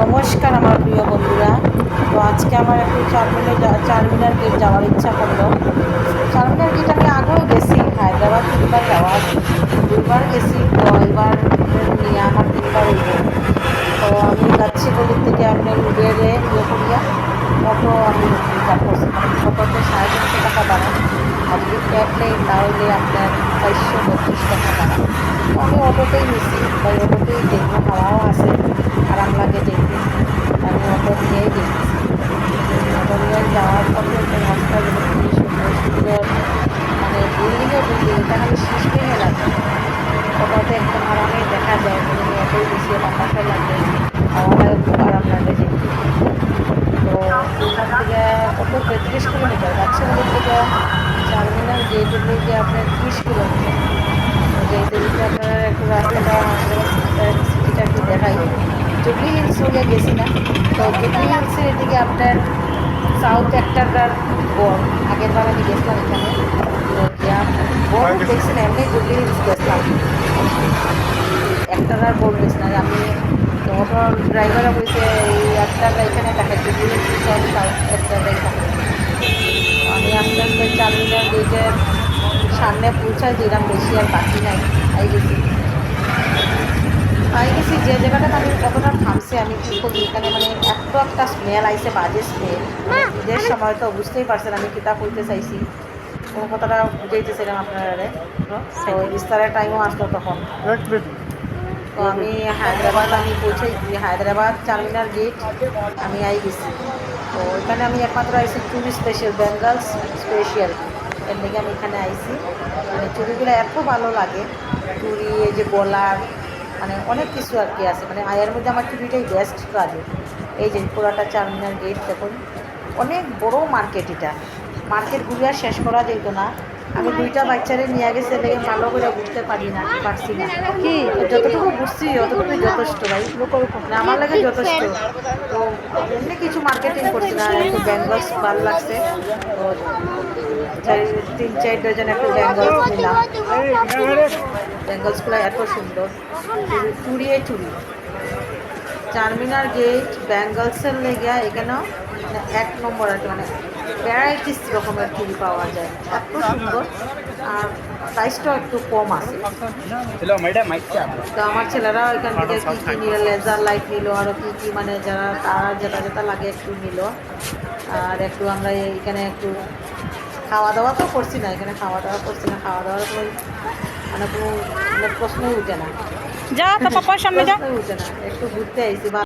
নমস্কার আমার প্রিয় বন্ধুরা। তো আজকে আমার একটু চারমিনার গেট যাওয়ার ইচ্ছা করলো। চারমিনার গেট আমি আগেও গেছি, হায়দ্রাবাদ 3বার যাওয়া আছে, 2বার গেছি। তো এবার নিয়ে আমার 3বার হইব। তো আমি যাচ্ছি গলির থেকে আমি উবেরে ইয়ে করিয়া অটো আমি রিজার্ভ করছি, মানে অটোতে 350 টাকা ভাড়া, আর যদি ক্যাব নেই তাহলে আপনার 432 টাকা ভাড়া। তো আমি অটোতেই নিছি, তাই অটোতেই দেখবো, হাওয়াও আছে, আরাম লাগে দেখতে। আমি অটো নিয়েই দেখতেছি। অটো নিয়ে যাওয়ার পথে একটা রাস্তা যেন খুবই সুন্দর সুন্দর, মানে বিল্ডিংয়ে বিল্ডিং, এটা খালি সৃষ্টি হয়ে লাগে। অটোতে একদম আরামে দেখা যায়, মানে অটোই বেশি বাতাসও লাগে, হাওয়াটাও খুব আরাম লাগে দেখতে। তো এখান থেকে কত 35 কিলোমিটার, বাচ্চাগুলোর থেকে চারমিনার গেট থেকে আপনার 30 কিলোমিটার। তো যেতে যেতে আপনারা একটু রাস্তাটা সিটিটা একটু দেখাই। জুবলি হিলস হয়ে গেছি না, তো জুবলি হিলসের এদিকে আপনার সাউথ একটার গড়, আগের বার আমি গেছিলাম এখানে। তো যা গড় দেখছি না, এমনি জুবলি হিলস গেছিলাম, একটার গড় গেছি না আমি। তো অটো ড্রাইভারও বলছে এই একটারা এখানে থাকে, জুবলি হিলস সব সাউথ একটারাই থাকে। আমি আস্তে আস্তে চারমিনার গেটের সামনে পৌঁছাই দিলাম, বেশি আর বাকি নাই, আই গেছি যে জায়গাটা আমি কতটা থামছে, আমি কী করি এখানে, মানে এত একটা স্মেল আইছে, বাজে স্মেল, মানে ঈদের সময় তো বুঝতেই পারছেন আমি কিতাব বলতে চাইছি, কোনো কথাটা বুঝাইতেছিলাম আপনারা। তো ইস্তারের টাইমও আসলো তখন। তো আমি পৌঁছে হায়দ্রাবাদ চারমিনার গেট আমি গেছি। তো ওইখানে আমি একমাত্র আইসি চুরি স্পেশাল, বেঙ্গলস স্পেশাল, এর লেগে আমি এখানে আইসি। মানে চুড়িগুলো এত ভালো লাগে, চুড়ি এই যে গলার, মানে অনেক কিছু আর কি আছে, মানে আয়ের মধ্যে আমার চুড়িটাই বেস্ট লাগে। এই যে পুরাটা চারমিনার গেট দেখুন, অনেক বড় মার্কেট, এটা মার্কেট ঘুরে আর শেষ করা যেত না। আমি 2টা বাচ্চারে নিয়ে গেছে, লেগে ভালো করে বুঝতে পারছি না কি, যতটুকু বুঝছি অতটুকুই যথেষ্ট ভাই, না আমার লাগে যথেষ্ট। তো এমনি কিছু মার্কেটিং করছি না, একটু বেঙ্গলস ভালো লাগছে, তো 3-4 ডজন একটু বেঙ্গলস নিলাম। বেঙ্গলসগুলো এত সুন্দর, চুড়ি চুড়ি। চারমিনার গেট বেঙ্গলসের লেগে এখানেও মানে 1 নম্বর আর কি, মানে ভ্যারাইটিস রকমের চুড়ি পাওয়া যায়, এত সুন্দর, আর প্রাইসটাও একটু কম আছে। তো আমার ছেলেরা এখান থেকে কী কী নিল, লেজার লাইট নিল, আরও কী কী মানে যারা তারা যেটা যেটা লাগে একটু নিল। আর একটু আমরা এখানে একটু খাওয়া দাওয়া তো করছি না, এখানে খাওয়া দাওয়া করছি না, খাওয়া দাওয়ার কোনো মানে কোনো প্রশ্নই উঠে না, যা তো পাপার সামনে যা, প্রশ্নই উঠে না, একটু ঘুরতে আইছি।